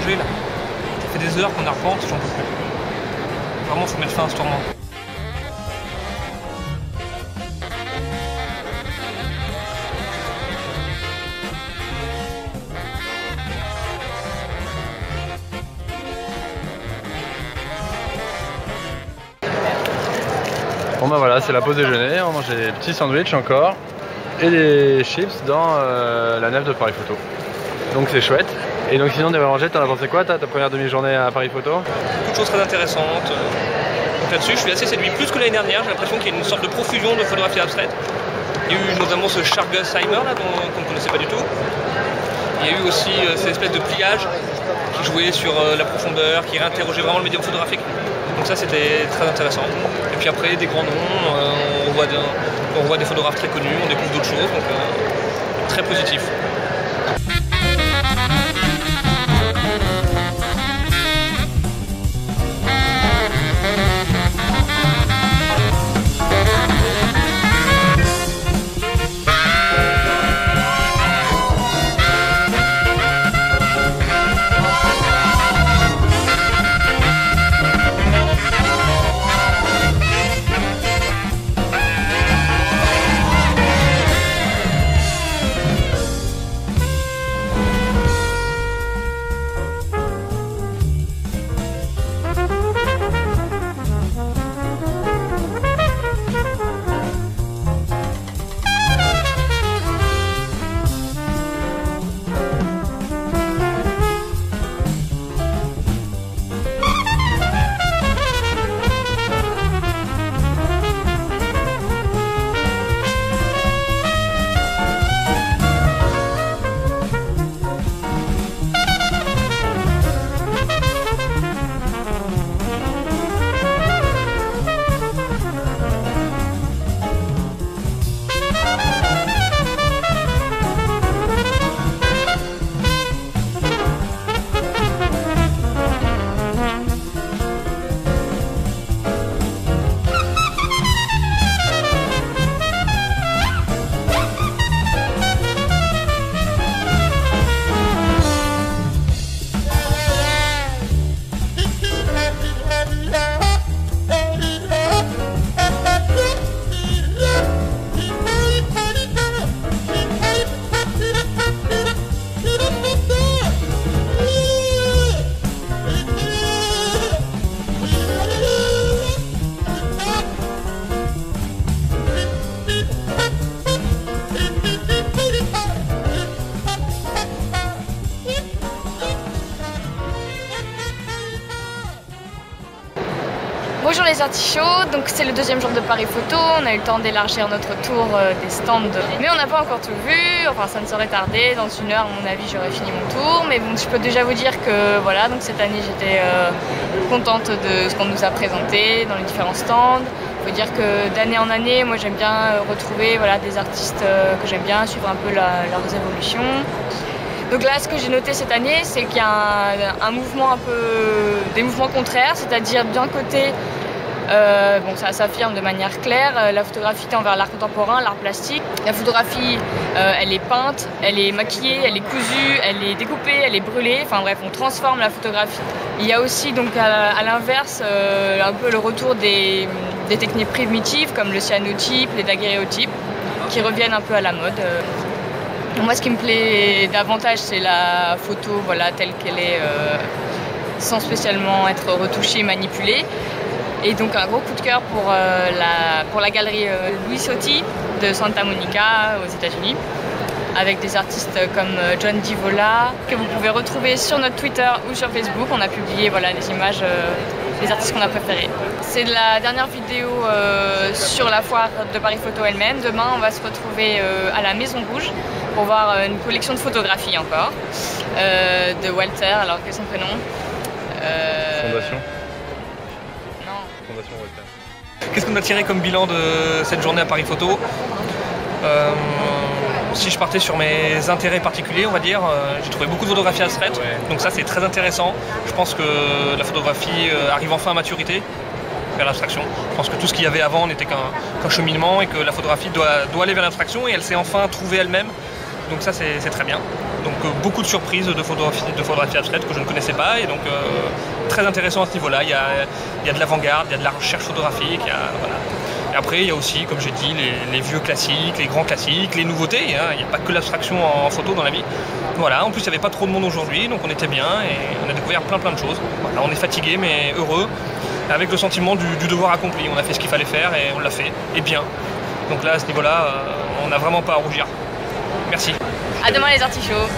manger là. Ça fait des heures qu'on arpente, j'en peux plus. Vraiment, faut mettre fin à ce tournoi. Bon bah voilà, c'est la pause déjeuner, on mange des petits sandwichs encore et des chips dans la nef de Paris Photo. Donc c'est chouette. Et donc sinon, Déméranger, t'en as pensé quoi ta première demi-journée à Paris Photo? Beaucoup de choses très intéressantes. Donc là-dessus, je suis assez séduit. Plus que l'année dernière, j'ai l'impression qu'il y a une sorte de profusion de photographie abstraite. Il y a eu notamment ce Chargesheimer là qu'on ne connaissait pas du tout. Il y a eu aussi cette espèce de pliage qui jouait sur la profondeur, qui réinterrogeait vraiment le médium photographique. Donc ça c'était très intéressant. Et puis après des grands noms, on voit des photographes très connus, on découvre d'autres choses, donc très positif. Bonjour les artichauts, donc c'est le deuxième jour de Paris Photo, on a eu le temps d'élargir notre tour des stands, mais on n'a pas encore tout vu, enfin ça ne saurait tarder, dans une heure à mon avis j'aurai fini mon tour, mais bon je peux déjà vous dire que voilà, donc cette année j'étais contente de ce qu'on nous a présenté dans les différents stands. Il faut dire que d'année en année, moi j'aime bien retrouver voilà, des artistes que j'aime bien, suivre un peu leurs évolutions. Donc là, ce que j'ai noté cette année, c'est qu'il y a un mouvement des mouvements contraires, c'est-à-dire d'un côté, bon, ça s'affirme de manière claire, la photographie tend vers l'art contemporain, l'art plastique. La photographie, elle est peinte, elle est maquillée, elle est cousue, elle est découpée, elle est brûlée. Enfin bref, on transforme la photographie. Il y a aussi donc à l'inverse un peu le retour des techniques primitives comme le cyanotype, les daguerréotypes, qui reviennent un peu à la mode. Moi, ce qui me plaît davantage, c'est la photo voilà, telle qu'elle est, sans spécialement être retouchée, manipulée. Et donc un gros coup de cœur pour la galerie Louis Sotti de Santa Monica aux États-Unis, avec des artistes comme John Divola, que vous pouvez retrouver sur notre Twitter ou sur Facebook. On a publié voilà, des images des artistes qu'on a préférés. C'est la dernière vidéo sur la foire de Paris Photo elle-même. Demain, on va se retrouver à la Maison Rouge pour voir une collection de photographies encore, de Walter, alors quel est son prénom Fondation. Non. Fondation Walter. Qu'est-ce qu'on a tiré comme bilan de cette journée à Paris Photo? Si je partais sur mes intérêts particuliers, on va dire, j'ai trouvé beaucoup de photographies abstraites, donc ça c'est très intéressant. Je pense que la photographie arrive enfin à maturité vers l'abstraction. Je pense que tout ce qu'il y avait avant n'était qu'un cheminement et que la photographie doit aller vers l'abstraction et elle s'est enfin trouvée elle-même donc ça c'est très bien. Donc beaucoup de surprises de photographie abstraite que je ne connaissais pas, et donc très intéressant à ce niveau-là. Il y a de l'avant-garde, il y a de la recherche photographique, voilà. Et après il y a aussi, comme j'ai dit, les vieux classiques, les grands classiques, les nouveautés, hein. Il n'y a pas que l'abstraction en photo dans la vie. Voilà, en plus il n'y avait pas trop de monde aujourd'hui, donc on était bien et on a découvert plein de choses. Voilà, on est fatigué mais heureux, avec le sentiment du devoir accompli. On a fait ce qu'il fallait faire et on l'a fait, et bien. Donc là, à ce niveau-là, on n'a vraiment pas à rougir. Merci. À demain les artichauts.